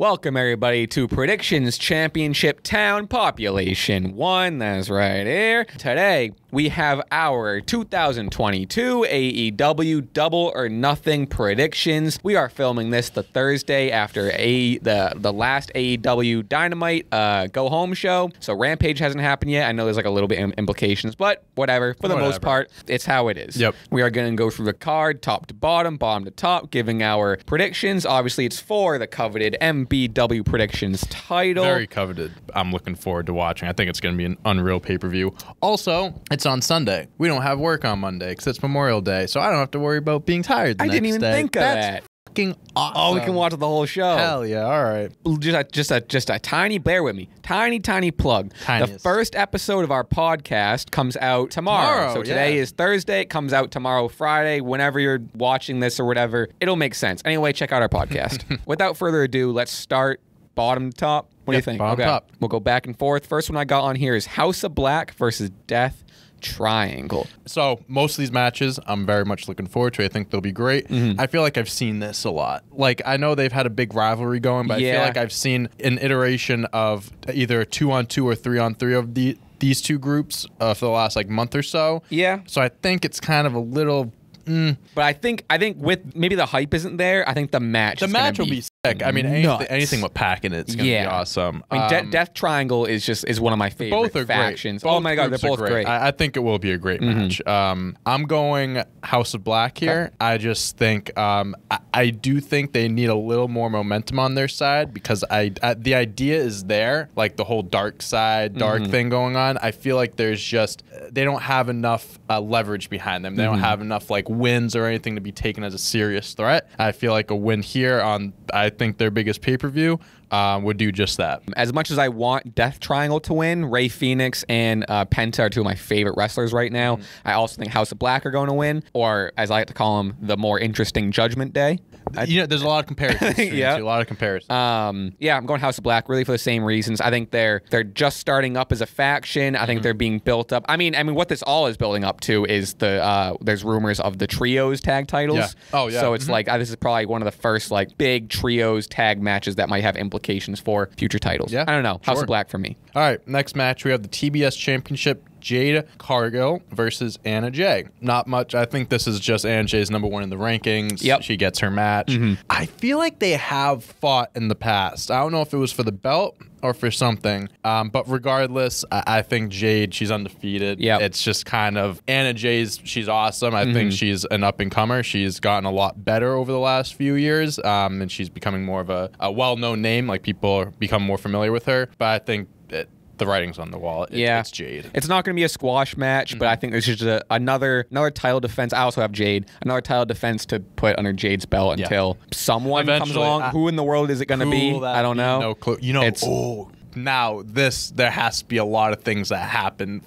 Welcome, everybody, to Predictions Championship Town Population 1. That's right here. Today, we have our 2022 AEW Double or Nothing predictions. We are filming this the Thursday after the last AEW Dynamite go-home show. So Rampage hasn't happened yet. I know there's like a little bit implications, but whatever. For the most part, it's how it is. Yep. We are going to go through the card, top to bottom to top, giving our predictions. Obviously, it's for the coveted MBW Predictions title. Very coveted. I'm looking forward to watching. I think it's going to be an unreal pay-per-view. Also, it's on Sunday. We don't have work on Monday because it's Memorial Day, so I don't have to worry about being tired the I next didn't even day. think of that. Fucking awesome. Oh, we can watch the whole show. Hell yeah! All right. Just a tiny, bear with me, tiny plug. Tiniest. The first episode of our podcast comes out tomorrow. So today is Thursday. It comes out tomorrow, Friday. Whenever you're watching this or whatever, it'll make sense. Anyway, check out our podcast. Without further ado, let's start bottom to top. What do you think? Bottom to top. We'll go back and forth. First one I got on here is House of Black versus Death Triangle. So most of these matches I'm very much looking forward to. I think they'll be great. I feel like I've seen this a lot. Like, I know they've had a big rivalry going, but I feel like I've seen an iteration of either a 2-on-2 or 3-on-3 of these two groups for the last like month or so. Yeah. So I think it's kind of a little... But I think with maybe the hype isn't there. I think the match will be sick. I mean, anything with Pac in it's gonna be awesome. I mean, Death Triangle is one of my favorite both are factions. Great. Oh my god, they're both great. I think it will be a great match. I'm going House of Black here. Okay. I just think I do think they need a little more momentum on their side because the idea is there, like the whole dark side, dark thing going on. I feel like there's just they don't have enough leverage behind them. They don't have enough like wins or anything to be taken as a serious threat. I feel like a win here on I think their biggest pay-per-view would do just that. As much as I want Death Triangle to win, Rey Fenix and Penta are two of my favorite wrestlers right now. I also think House of Black are going to win, or as I like to call them, the more interesting Judgment Day. There's a lot of comparisons. A lot of comparisons. I'm going House of Black really for the same reasons. I think they're just starting up as a faction. I think they're being built up. I mean, what this all is building up to is there's rumors of the trios tag titles. Yeah. Oh yeah. So it's like this is probably one of the first like big trios tag matches that might have implications for future titles. Yeah. I don't know. House of Black for me. All right. Next match we have the TBS Championship. Jade Cargill versus Anna Jay. Not much. I think this is just Anna Jay's number one in the rankings. Yep. She gets her match. I feel like they have fought in the past. I don't know if it was for the belt or for something. But regardless, I think Jade, she's undefeated. Yep. It's just kind of Anna Jay's, she's awesome. I think she's an up-and-comer. She's gotten a lot better over the last few years. And she's becoming more of a well-known name. Like, people are becoming more familiar with her. But I think the writing's on the wall. It's Jade. It's not going to be a squash match, but I think there's just another title defense. I also have Jade. Another title defense to put under Jade's belt until someone comes along. Who in the world is it going to be? I don't know. No clue. Now there has to be a lot of things that happen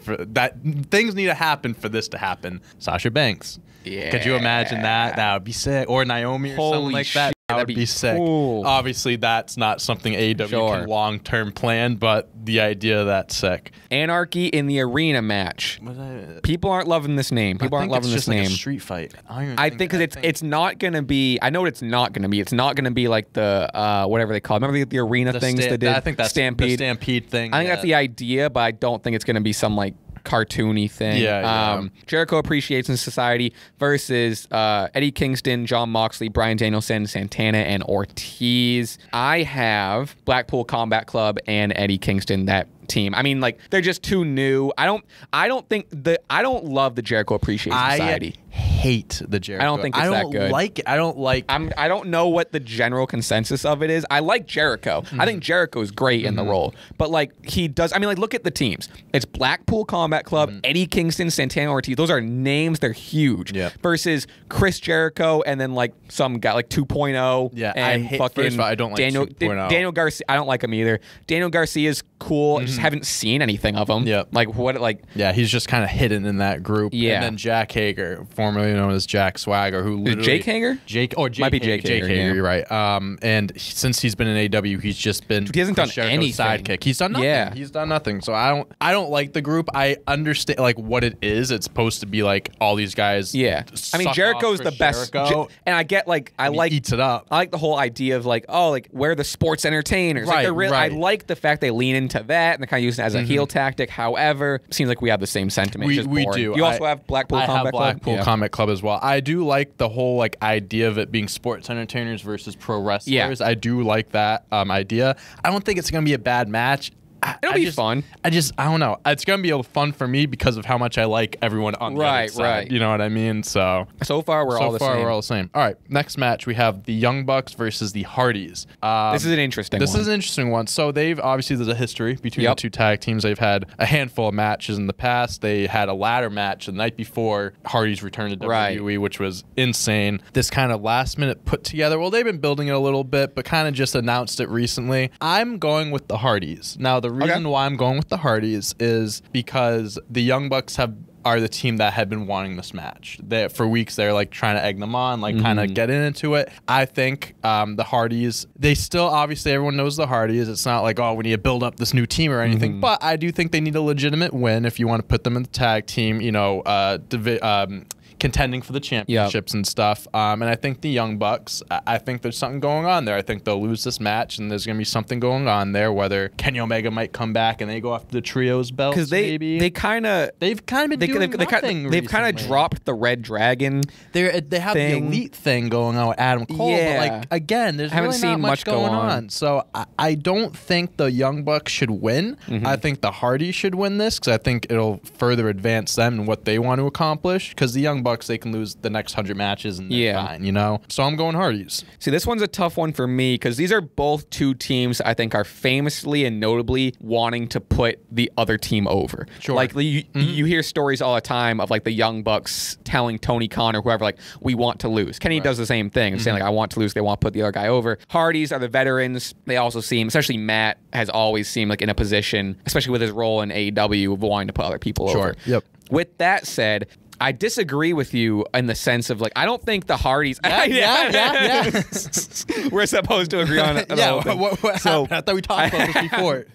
things need to happen for this to happen. Sasha Banks. Yeah. Could you imagine that? That would be sick. Or Naomi or something like that. That would be sick. Cool. Obviously, that's not something AEW can long-term plan, but the idea that's sick. Anarchy in the Arena match. People aren't loving this name. People aren't loving this name. Like a street fight. I think because it's not going to be. I know what it's not going to be. It's not going to be like the whatever they call it. Remember the arena things they did? I think that's Stampede. The Stampede thing. I think that's the idea, but I don't think it's going to be some like cartoony thing. Jericho Appreciation Society versus Eddie Kingston, Jon Moxley, Bryan Danielson, Santana, and Ortiz. I have Blackpool Combat Club and Eddie Kingston. That team. I mean, like, they're just too new. I don't love the Jericho Appreciation Society. I hate the Jericho. I don't think it's that good. I don't like I don't know what the general consensus of it is. I like Jericho. I think Jericho is great in the role. But like he does look at the teams. It's Blackpool Combat Club, Eddie Kingston, Santana Ortiz. Those are names, they're huge. Yeah. Versus Chris Jericho and then like some guy like 2.0. Yeah. And first of all, I don't like Daniel 2.0. Daniel Garcia. I don't like him either. Daniel Garcia is cool. I just haven't seen anything of him. Yeah. Like what like yeah, he's just kind of hidden in that group. Yeah. And then Jack Hager, formerly formerly known as Jack Swagger, who Is it literally Jake Hager? Might be Jake Hager, yeah. you're right. And since he's been in AW, he's just been He hasn't done Chris Jericho's anything. sidekick. He's done nothing. Yeah. He's done nothing. So I don't like the group. I understand like what it is. It's supposed to be like all these guys. Yeah. I mean, suck Jericho's off the Chris best. Jericho. And I get like, I He like eats it up. I like the whole idea of like, oh, like we're the sports entertainers. Like Right, they're really, right. I like the fact they lean into that and they kind of use it as a heel tactic. However, it seems like we have the same sentiment. It's just We boring. do. You also have Blackpool I Combat have Blackpool Club. Combat Club as well. I do like the whole like idea of it being sports entertainers versus pro wrestlers. I do like that idea. I don't think it's gonna be a bad match. It'll be fun. I don't know. It's gonna be fun for me because of how much I like everyone on the other side. Right. You know what I mean? So far, we're all the same. we're all the same. All right, next match we have the Young Bucks versus the Hardys. This is an interesting one. This is an interesting one. So they've obviously there's a history between the two tag teams. They've had a handful of matches in the past. They had a ladder match the night before Hardys returned to WWE, which was insane. This kind of last minute put together. Well, they've been building it a little bit, but kind of just announced it recently. I'm going with the Hardys. Now the reason why I'm going with the Hardys is because the Young Bucks are the team that had been wanting this match. For weeks, they're like trying to egg them on, like kind of get into it. I think the Hardys, they still, obviously everyone knows the Hardys. It's not like, oh, we need to build up this new team or anything, but I do think they need a legitimate win if you want to put them in the tag team, contending for the championships and stuff. And I think the Young Bucks, I think there's something going on there. I think they'll lose this match and there's going to be something going on there, whether Kenny Omega might come back and they go after the trios belts. Because they've kind of been doing nothing they've kind of dropped the Red Dragon. They have the elite thing going on with Adam Cole, but like again, there's really not much going on. So I don't think the Young Bucks should win. I think the Hardys should win this because I think it'll further advance them and what they want to accomplish. Because the Young Bucks, they can lose the next 100 matches and they're fine, you know? So I'm going Hardys. See, this one's a tough one for me because these are both two teams I think are famously and notably wanting to put the other team over. Sure. Like you hear stories all the time of like the Young Bucks telling Tony Khan or whoever, like, we want to lose. Kenny does the same thing, saying like, I want to lose. They want to put the other guy over. Hardys are the veterans. They also seem, especially Matt, has always seemed like in a position, especially with his role in AEW, of wanting to put other people over. Yep. With that said, I disagree with you in the sense of like, I don't think the Hardys. Yeah. We're supposed to agree on it. So I thought we talked about this before.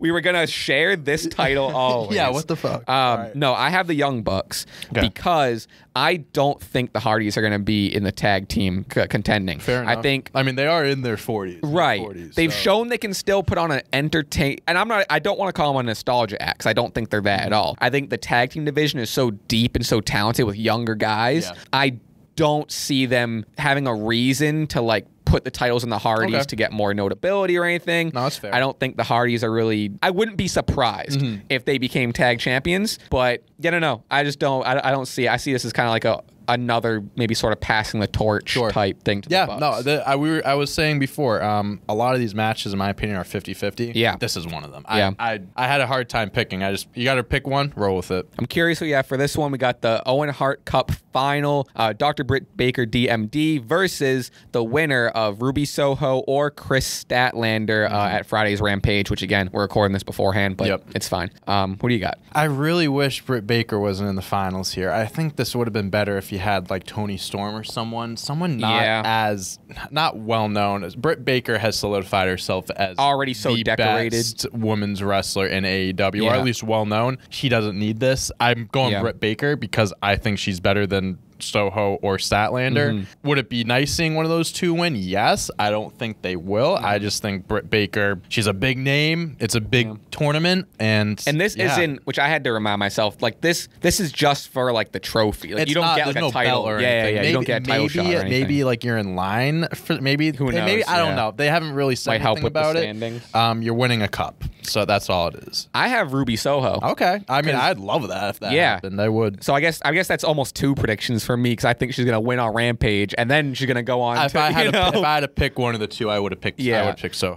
We were gonna share this title always. Yeah, what the fuck? No, I have the Young Bucks because I don't think the Hardys are gonna be in the tag team contending. Fair enough. I mean, they are in their 40s. Right. 40s, They've shown they can still put on an and I don't want to call them a nostalgia act 'cause I don't think they're that at all. I think the tag team division is so deep and so talented with younger guys. Yeah. I don't see them having a reason to like put the titles in the Hardys to get more notability or anything. No, that's fair. I don't think the Hardys are really. I wouldn't be surprised if they became tag champions, but I don't know. I just don't. I don't see. I see this as kind of like another maybe sort of passing the torch type thing to the Bucks. I was saying before, a lot of these matches, in my opinion, are 50-50. Yeah. This is one of them. Yeah. I had a hard time picking. You got to pick one, roll with it. I'm curious who you have for this one. We got the Owen Hart Cup final, Dr. Britt Baker DMD versus the winner of Ruby Soho or Chris Statlander at Friday's Rampage, which again, we're recording this beforehand, but it's fine. What do you got? I really wish Britt Baker wasn't in the finals here. I think this would have been better if you had like Tony Storm or someone not well known. Britt Baker has solidified herself as already so the decorated best women's wrestler in AEW, or at least well known. She doesn't need this. I'm going Britt Baker because I think she's better than Soho or Statlander. Would it be nice seeing one of those two win? Yes. I don't think they will. I just think Britt Baker, she's a big name. It's a big tournament. And this isn't, which I had to remind myself, like this is just for like the trophy. Like you don't get like a title or anything. Yeah, you don't get a title shot or anything. Maybe like you're in line for maybe. Who knows? Maybe, I don't know. They haven't really said anything about it. You're winning a cup. So that's all it is. I have Ruby Soho. Okay. I mean, I'd love that if that happened. I would. So I guess that's almost two predictions for me because I think she's gonna win on Rampage and then she's gonna go on. If I had to pick one of the two, I would have picked. I would pick Soho.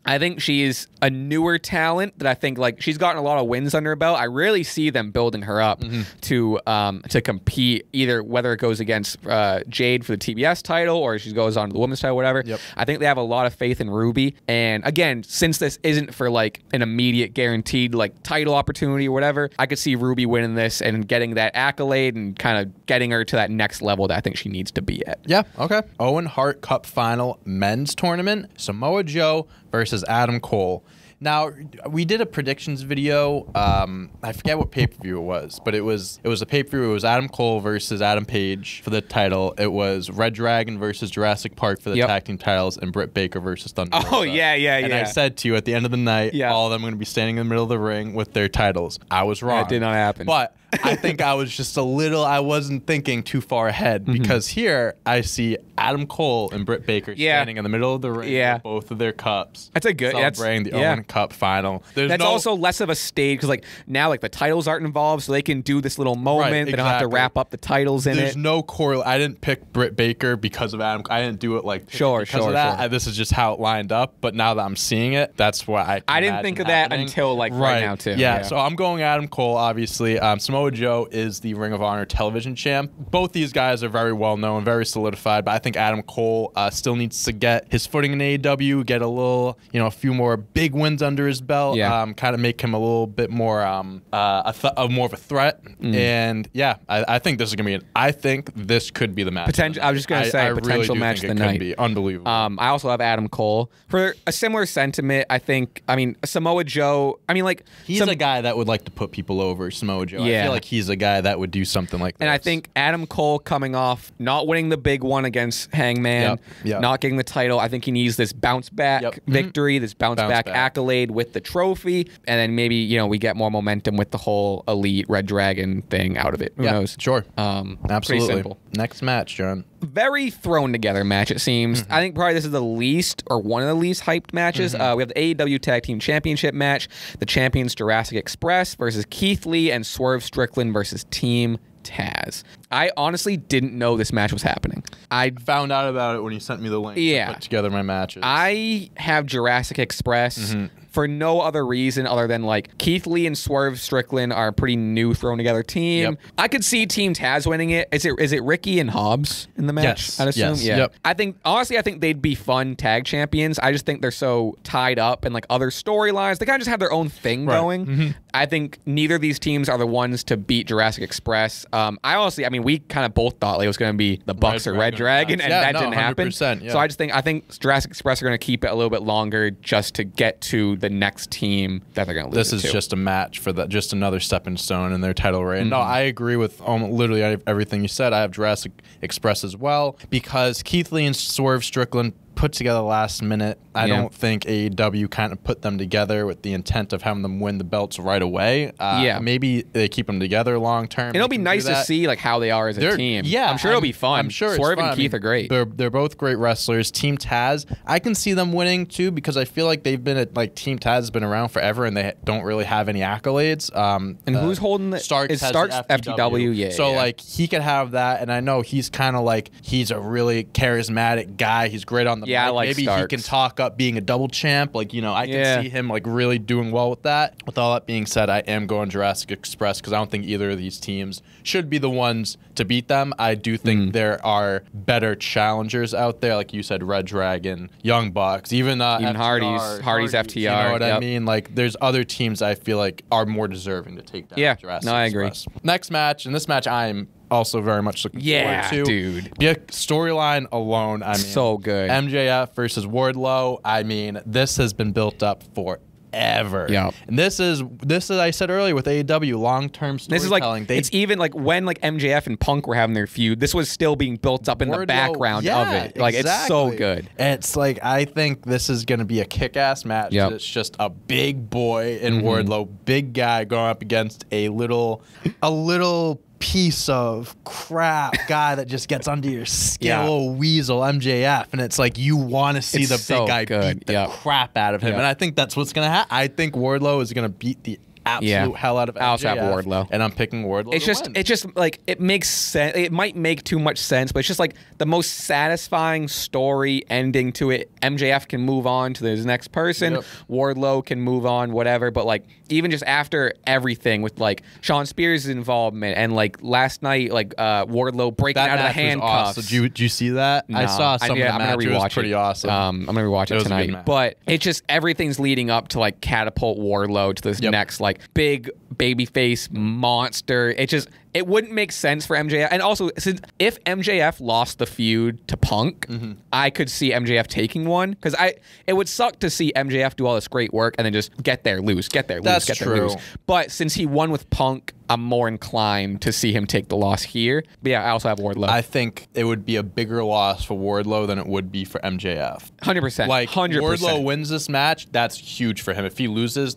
I think she's a newer talent that I think like she's gotten a lot of wins under her belt. I really see them building her up to compete either whether it goes against Jade for the TBS title or she goes on to the women's title, whatever. Yep. I think they have a lot of faith in Ruby. And again, since this isn't for like like an immediate guaranteed like title opportunity or whatever, I could see Ruby winning this and getting that accolade and kind of getting her to that next level that I think she needs to be at. Yeah, okay. Owen Hart Cup Final men's tournament, Samoa Joe versus Adam Cole. Now, we did a predictions video. I forget what pay-per-view it was, but it was a pay-per-view. It was Adam Cole versus Adam Page for the title. It was Red Dragon versus Jurassic Park for the tag team titles, and Britt Baker versus Thunder Rosa. Oh, yeah. And I said to you at the end of the night, all of them are going to be standing in the middle of the ring with their titles. I was wrong. That did not happen. But I think I was just I wasn't thinking too far ahead, because here I see Adam Cole and Britt Baker standing in the middle of the ring with both of their cups. That's a good celebrating the Owen Cup Final. That's also less of a stage because like now like the titles aren't involved, so they can do this little moment. They don't have to wrap up the titles in it. There's no correlation. I didn't pick Britt Baker because of Adam. I didn't do it like because of that. This is just how it lined up. But now that I'm seeing it, that's why I didn't think of that until like right now too. Yeah, so I'm going Adam Cole. Obviously, Samoa Joe is the Ring of Honor television champ. Both these guys are very well known, very solidified. But I think Adam Cole still needs to get his footing in AEW, get a few more big wins under his belt. Kind of make him a little bit more more of a threat. And I think this is gonna be I think this could be the match. I was just gonna say potential match of the night. Could be unbelievable. I also have Adam Cole for a similar sentiment. I think Samoa Joe. He's a guy that would like to put people over. Samoa Joe. I feel like he's a guy that would do something like that. And I think Adam Cole coming off not winning the big one against Hangman, not getting the title. I think he needs this bounce back victory, this bounce back accolade with the trophy, and then maybe we get more momentum with the whole Elite Red Dragon thing out of it. Who knows? Sure. Absolutely. Pretty simple. Next match, John. Very thrown together match, it seems. I think probably this is the least or one of the least hyped matches. We have the AEW Tag Team Championship match. The champions Jurassic Express versus Keith Lee and Swerve Strickland versus Team Taz. I honestly didn't know this match was happening. I found out about it when you sent me the link to put together my matches. I have Jurassic Express for no other reason other than like Keith Lee and Swerve Strickland are a pretty new thrown together team. I could see Team Taz winning it. Is it Ricky and Hobbs in the match? Yes. I'd assume. Yes. Yeah. Yep. I think they'd be fun tag champions. I just think they're so tied up in like other storylines. They kind of just have their own thing going. I think neither of these teams are the ones to beat Jurassic Express. We kind of both thought like it was going to be the Bucks or Red Dragon, and that didn't happen. So I think Jurassic Express are going to keep it a little bit longer just to get to the next team that they're going to lose. This is just a match for that, just another stepping stone in their title reign. No, I agree with literally everything you said. I have Jurassic Express as well because Keith Lee and Swerve Strickland put together last minute. I don't think AEW kind of put them together with the intent of having them win the belts right away. Maybe they keep them together long term. It'll be nice to see like how they are as a team. Yeah, I'm sure it'll be fun. I'm sure Swerve and Keith are great. They're both great wrestlers. Team Taz, I can see them winning too because I feel like they've been Team Taz has been around forever and they don't really have any accolades. And who's holding the Starks FTW? Yeah. So like he could have that, and I know he's kind of like he's a really charismatic guy. He's great on the mic. I like Maybe Starks. he can talk up being a double champ. I can see him like really doing well with that. With all that being said, I am going Jurassic Express because I don't think either of these teams should be the ones to beat them. I do think there are better challengers out there, like you said, Red Dragon, Young Bucks, even FTR, Hardy's FTR. You know what I mean? Like there's other teams I feel like are more deserving to take down Jurassic Express. I agree. Next match, and this match I'm also very much looking forward to. Dude. The storyline alone, so good. MJF versus Wardlow. This has been built up forever. And this is I said earlier with AEW long-term storytelling. It's even like when like MJF and Punk were having their feud, this was still being built up in the background of it. Like it's so good. It's like I think this is going to be a kick-ass match. It's just a big boy in Wardlow, big guy going up against a little piece of crap guy that just gets under your skin, a little weasel, MJF, and it's like you want to see the big guy beat the crap out of him, and I think that's what's gonna happen. I think Wardlow is gonna beat the absolute hell out of MJF. I also have Wardlow. And I'm picking Wardlow. It's just like, it makes sense. It might make too much sense, but it's just like the most satisfying story ending to it. MJF can move on to his next person. Yep. Wardlow can move on, whatever. But like, even just after everything with like Sean Spears' involvement and like last night, like Wardlow breaking that out of the match was handcuffs. awesome. Did you see that? I saw some of the I'm match. gonna It was rewatch pretty it. awesome. I'm gonna rewatch it was a good tonight. match. But it's just everything's leading up to like catapult Wardlow to this next like big babyface monster. It wouldn't make sense for MJF. And also, since if MJF lost the feud to Punk, I could see MJF taking one, because it would suck to see MJF do all this great work and then just get there, lose. That's true. But since he won with Punk, I'm more inclined to see him take the loss here. But yeah, I also have Wardlow. I think it would be a bigger loss for Wardlow than it would be for MJF. 100%. Like, 100%. Wardlow wins this match, that's huge for him. If he loses,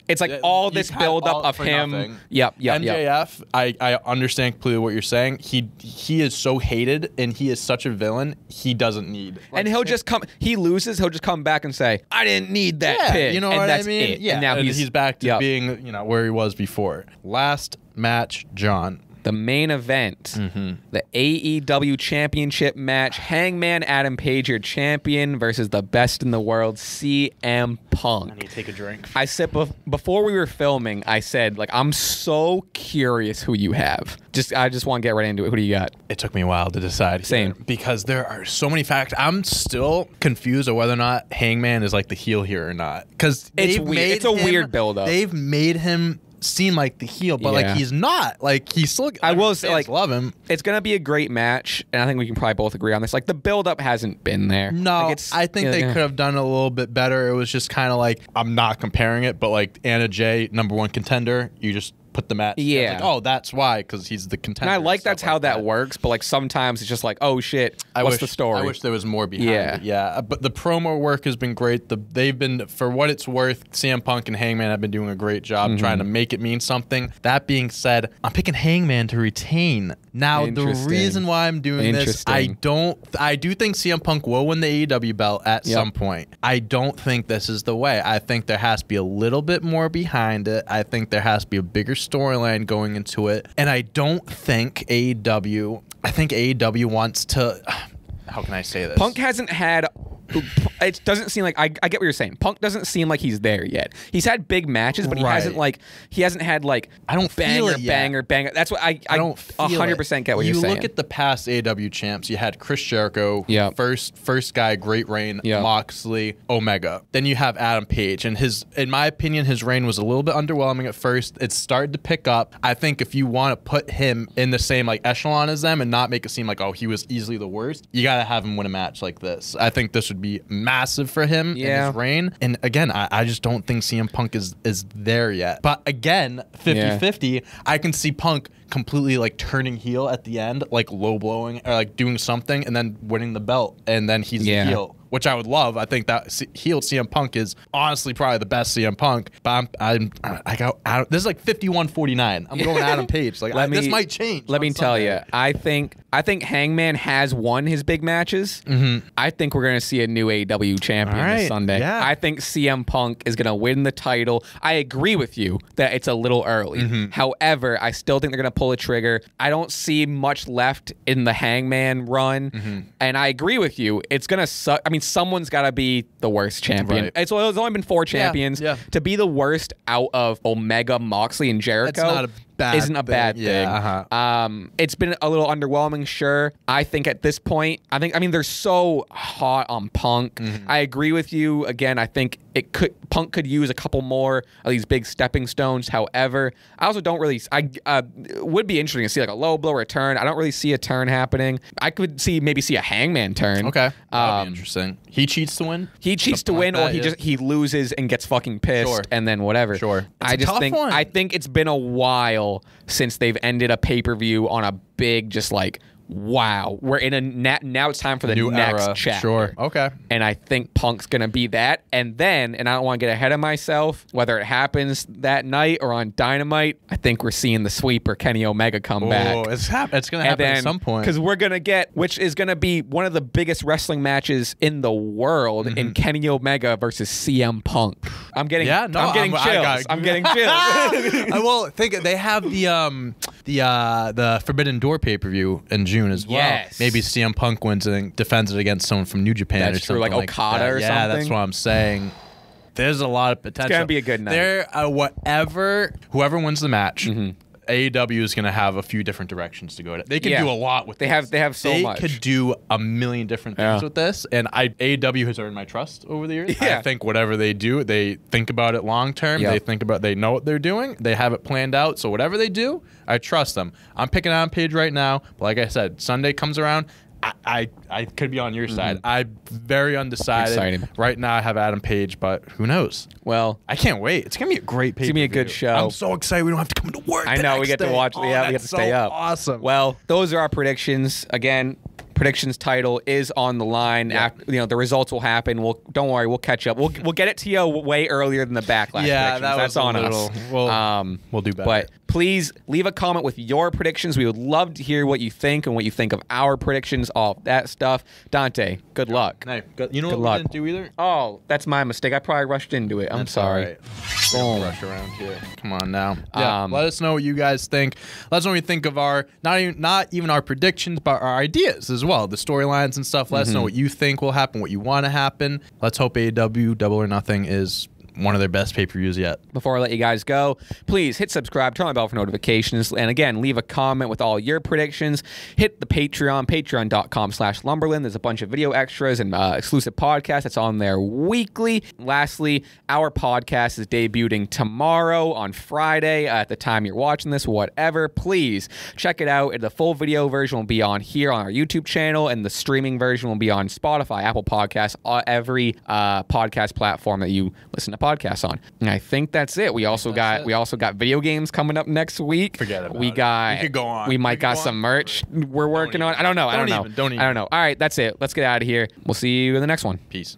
it's like all this you've had buildup all of for him. nothing. Yep. MJF, I understand completely what you're saying. He is so hated and he is such a villain. He doesn't need. And he'll just come. He loses. He'll just come back and say, "I didn't need that pin." You know and what that's I mean? It. Yeah. And now he's back to yep. being where he was before. Last match, John. The main event, the AEW Championship match, Hangman Adam Page, your champion, versus the best in the world, CM Punk. I need to take a drink. I said before we were filming, I said, like, I'm so curious who you have. I just want to get right into it. Who do you got? It took me a while to decide. Same. Because there are so many facts. I'm still confused of whether or not Hangman is like the heel here or not. Because It's weird. It's a weird build-up. They've made him seem like the heel, but like he's not. Like he's still. I will say, like, love him. It's gonna be a great match, and I think we can probably both agree on this. Like, the build-up hasn't been there. No, like, I think they could have done it a little bit better. It was just kind of like, I'm not comparing it, but like Anna Jay, #1 contender, you just put the match. Yeah. Like, oh, that's why, because he's the contender. And I like stuff that's how that works, but like sometimes it's just like, oh shit, what's the story? I wish there was more behind it. Yeah. But the promo work has been great. They've been, for what it's worth, CM Punk and Hangman have been doing a great job trying to make it mean something. That being said, I'm picking Hangman to retain. Now, the reason why I'm doing this, I do think CM Punk will win the AEW belt at some point. I don't think this is the way. I think there has to be a little bit more behind it. I think there has to be a bigger storyline going into it. And I don't think AEW, I think AEW wants to, how can I say this? Punk hasn't had, it doesn't seem like, I get what you're saying. Punk doesn't seem like he's there yet. He's had big matches, but he hasn't had like, I don't feel it yet. banger. That's what I don't 100% get what you're saying. You look at the past AEW champs, you had Chris Jericho, first guy, great reign, Moxley, Omega. Then you have Adam Page, and in my opinion, his reign was a little bit underwhelming at first. It started to pick up. I think if you want to put him in the same like echelon as them and not make it seem like, oh, he was easily the worst, you got to have him win a match like this. I think this would be massive for him in his reign. And again, I just don't think CM Punk is there yet. But again, 50-50, I can see Punk completely like turning heel at the end, like low blowing or like doing something and then winning the belt, and then he's the heel, which I would love. I think that heel CM Punk is honestly probably the best CM Punk. But I go out. This is like 51-49. I'm going Adam Page. Like this might change. Let me tell you, I think Hangman has won his big matches. I think we're gonna see a new AEW champion this Sunday. Yeah. I think CM Punk is gonna win the title. I agree with you that it's a little early. However, I still think they're gonna pull a trigger. I don't see much left in the Hangman run, and I agree with you. It's gonna suck. I mean, someone's got to be the worst champion. Right. It's only been 4 champions. To be the worst out of Omega, Moxley, and Jericho isn't a bad thing. It's been a little underwhelming, sure. I think at this point, they're so hot on Punk. I agree with you. Again, I think Punk could use a couple more of these big stepping stones. However, I also don't really. It would be interesting to see like a low blow return. I don't really see a turn happening. I could maybe see a Hangman turn. Okay, that'd be interesting. He cheats to win. He cheats to win, or he loses and gets fucking pissed, and then whatever. Sure. I think it's been a while since they've ended a pay-per-view on a big, just like, wow, we're in a now it's time for the new next era. chapter. Sure. Okay. And I think Punk's gonna be that. And I don't want to get ahead of myself, whether it happens that night or on Dynamite, I think we're seeing the sweeper Kenny Omega come back. It's gonna happen at some point. Because we're gonna get, which is gonna be one of the biggest wrestling matches in the world, in Kenny Omega versus CM Punk. I'm getting Yeah, no, I'm getting I chills. got- I'm getting chills. Well, think they have the Forbidden Door pay-per-view in June as well. Yes. Maybe CM Punk wins and defends it against someone from New Japan That's or true, something like Okada that. or Yeah, something. that's what I'm saying. There's a lot of potential. gonna be a good night. Whoever wins the match, AEW is going to have a few different directions to go. They can Yeah. do a lot with They this. have so They much. could do a million different things Yeah. with this, and AEW has earned my trust over the years. Yeah. I think whatever they do, they think about it long term. Yep. They know what they're doing. They have it planned out. So whatever they do, I trust them. I'm picking Adam Page right now, but like I said, Sunday comes around. I could be on your side. I'm very undecided. Excited. Right now I have Adam Page, but who knows? Well, I can't wait. It's gonna be a great pay. gonna be a good show. I'm so excited. We don't have to come to work. I the know we next get to day. watch. Oh, Yeah, we get that's to stay so up. Awesome. Well, those are our predictions. Again, predictions title is on the line. Yeah. After, the results will happen. Don't worry. We'll catch up. We'll get it to you way earlier than the backlash. Yeah, predictions. that That's was a on little- us. we'll do better. But please leave a comment with your predictions. We would love to hear what you think and what you think of our predictions, all that stuff. Dante, good luck. Hey, you know Good what luck. we didn't do either? Oh, that's my mistake. I probably rushed into it. I'm That's sorry. all right. Boom. Rush around here. Come on now. Yeah, Um, let us know what you guys think. Let us know what you think of our not even our predictions, but our ideas as well, the storylines and stuff. Let us know what you think will happen, what you want to happen. Let's hope AEW Double or Nothing is one of their best pay-per-views yet. Before I let you guys go, please hit subscribe, turn on the bell for notifications, and again, leave a comment with all your predictions. Hit the Patreon, patreon.com/Lumberland. There's a bunch of video extras and exclusive podcasts that's on there weekly. Lastly, our podcast is debuting tomorrow on Friday at the time you're watching this, whatever. Please check it out. The full video version will be on here on our YouTube channel, and the streaming version will be on Spotify, Apple Podcasts, every podcast platform that you listen to podcasts on. And I think that's it. We also got video games coming up next week. Forget about we it. got We could go on. We We might could got go some on. merch we're working on. I don't know. Don't even. I don't know. All right, that's it. Let's get out of here. We'll see you in the next one. Peace.